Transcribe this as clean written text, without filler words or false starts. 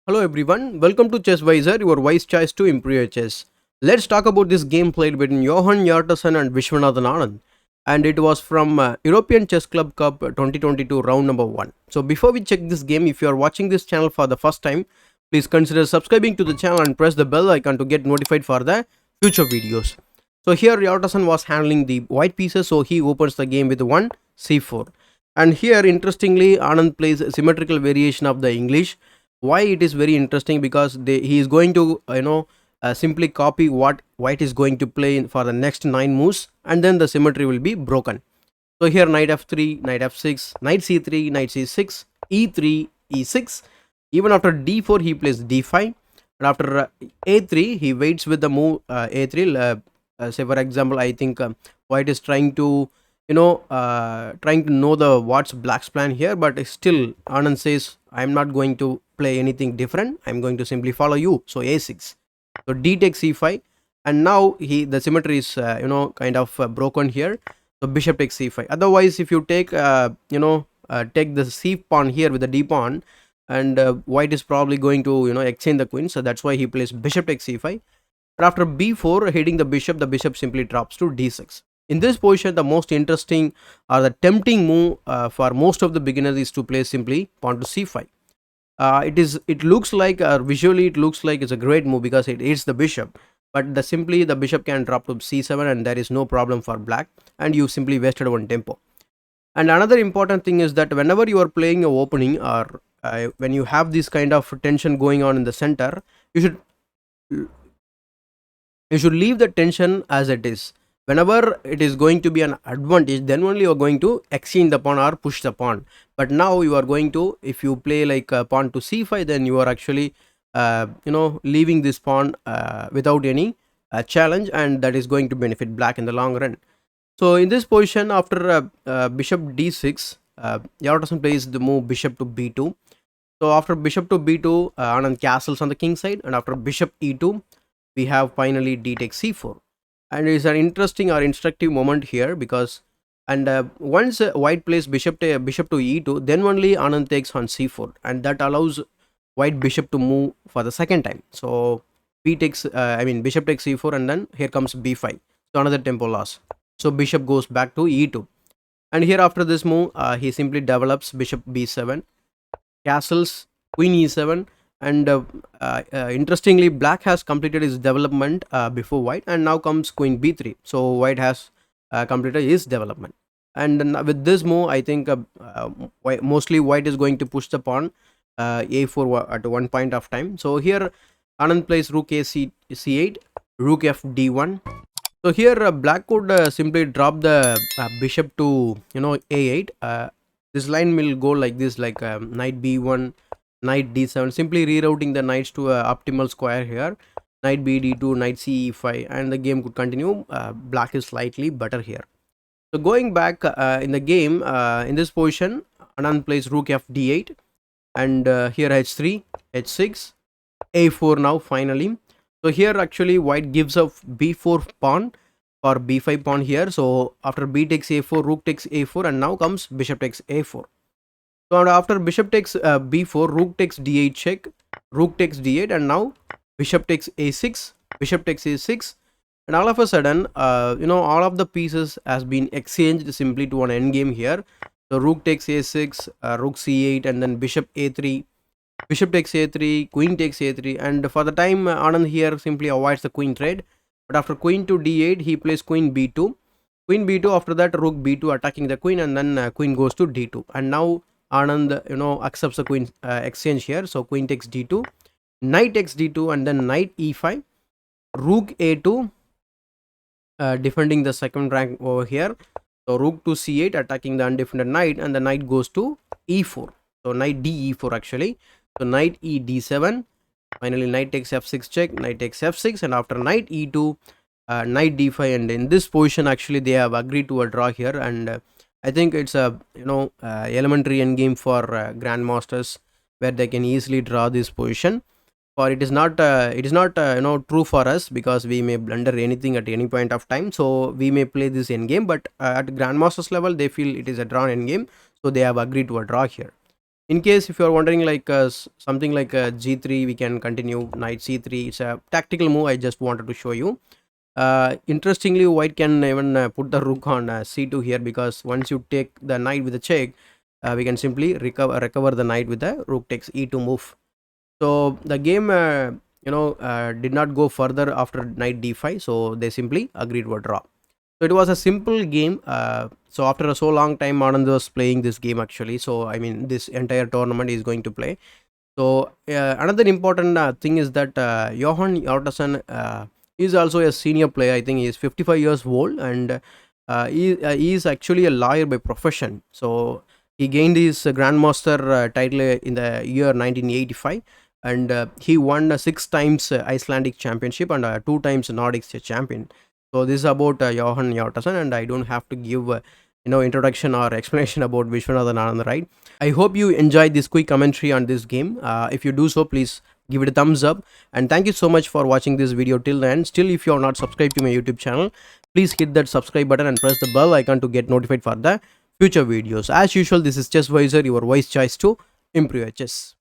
Hello everyone, welcome to ChessWiser, your wise choice to improve your chess. Let's talk about this game played between Johann Hjartarson and Viswanathan Anand, and it was from European Chess Club Cup 2022 round number 1. So before we check this game, if you are watching this channel for the first time, please consider subscribing to the channel and press the bell icon to get notified for the future videos. So here Hjartarson was handling the white pieces, so he opens the game with 1 c4. And here interestingly Anand plays a symmetrical variation of the English. Why it is very interesting? Because he is going to simply copy what white is going to play for the next 9 moves, and then the symmetry will be broken. So here knight f3, knight f6, knight c3, knight c6, e3, e6. Even after d4 he plays d5, and after a3 he waits with the move a3. Say for example, I think white is trying to trying to know the what's black's plan here, but still Anand says I'm not going to play anything different, I'm going to simply follow you. So a6, so d takes c5, and now the symmetry is kind of broken here. So bishop takes c5. Otherwise, if you take take the c pawn here with the d pawn, and white is probably going to exchange the queen, so that's why he plays bishop takes c5. But after b4 hitting the bishop simply drops to d6. In this position, the most interesting or the tempting move for most of the beginners is to play simply pawn to c5. It looks like visually it looks like it's a great move because it hits the bishop, but the bishop can drop to c7 and there is no problem for black, and you simply wasted one tempo. And another important thing is that whenever you are playing a opening, or when you have this kind of tension going on in the center, you should leave the tension as it is. Whenever it is going to be an advantage, then only you are going to exchange the pawn or push the pawn. But now you are going to, if you play like a pawn to c5, then you are actually leaving this pawn without any challenge, and that is going to benefit black in the long run. So in this position, after bishop d6, Hjartarson plays the move bishop to b2. So after bishop to b2, Anand castles on the king side, and after bishop e2, we have finally d takes c4. And it is an interesting or instructive moment here, because once white plays bishop to e2, then only Anand takes on c4, and that allows white bishop to move for the second time. So bishop takes c4, and then here comes b5, so another tempo loss. So bishop goes back to e2, and here after this move he simply develops bishop b7, castles, queen e7, and interestingly black has completed his development before white, and now comes queen b3. So white has completed his development, and with this move I think mostly white is going to push the pawn a4 at one point of time. So here Anand plays rook a c8, rook f d1. So here black could simply drop the bishop to a8. This line will go like this, like knight b1, knight d7, simply rerouting the knights to a optimal square here, knight b d2, knight c e5, and the game could continue. Black is slightly better here. So going back in the game, in this position Anand plays rook f d8, and here h3, h6, a4 now finally. So here actually white gives up b4 pawn or b5 pawn here. So after b takes a4, rook takes a4, and now comes bishop takes a4. So after bishop takes b4, rook takes d8 check, rook takes d8, and now bishop takes a6, bishop takes a6, and all of a sudden all of the pieces has been exchanged simply to an endgame here. So rook takes a6, rook c8, and then bishop a3, bishop takes a3, queen takes a3, and for the time Anand here simply avoids the queen trade. But after queen to d8 he plays queen b2, after that rook b2 attacking the queen, and then queen goes to d2, and now Anand accepts the queen exchange here. So queen takes d2, knight takes d2, and then knight e5, rook a2, defending the second rank over here. So rook to c8 attacking the undefended knight, and the knight goes to e4. So knight d e4 actually. So knight e d7, finally knight takes f6 check, knight takes f6, and after knight e2, knight d5, and in this position actually they have agreed to a draw here. And I think it's a elementary endgame for grandmasters, where they can easily draw this position. For it is not true for us, because we may blunder anything at any point of time. So we may play this endgame, but at grandmasters level they feel it is a drawn endgame, so they have agreed to a draw here. In case if you are wondering like something like g3, we can continue knight c3. It's a tactical move I just wanted to show you. Interestingly, white can even put the rook on c2 here, because once you take the knight with the check, we can simply recover the knight with the rook takes e2 move. So the game did not go further after knight d5, so they simply agreed to a draw. So it was a simple game. So after a so long time, Anand was playing this game actually. So I mean, this entire tournament is going to play. So another important thing is that Johann Hjartarson is also a senior player. I think he is 55 years old, and he is actually a lawyer by profession. So he gained his grandmaster title in the year 1985, and he won 6 times Icelandic championship and 2 times Nordic champion. So this is about Johann Hjartarson, and I don't have to give introduction or explanation about Viswanathan Anand, right? I hope you enjoyed this quick commentary on this game. If you do so, please give it a thumbs up, and thank you so much for watching this video till the end. Still, if you are not subscribed to my YouTube channel, please hit that subscribe button and press the bell icon to get notified for the future videos. As usual, this is Chess Visor, your wise choice to improve your chess.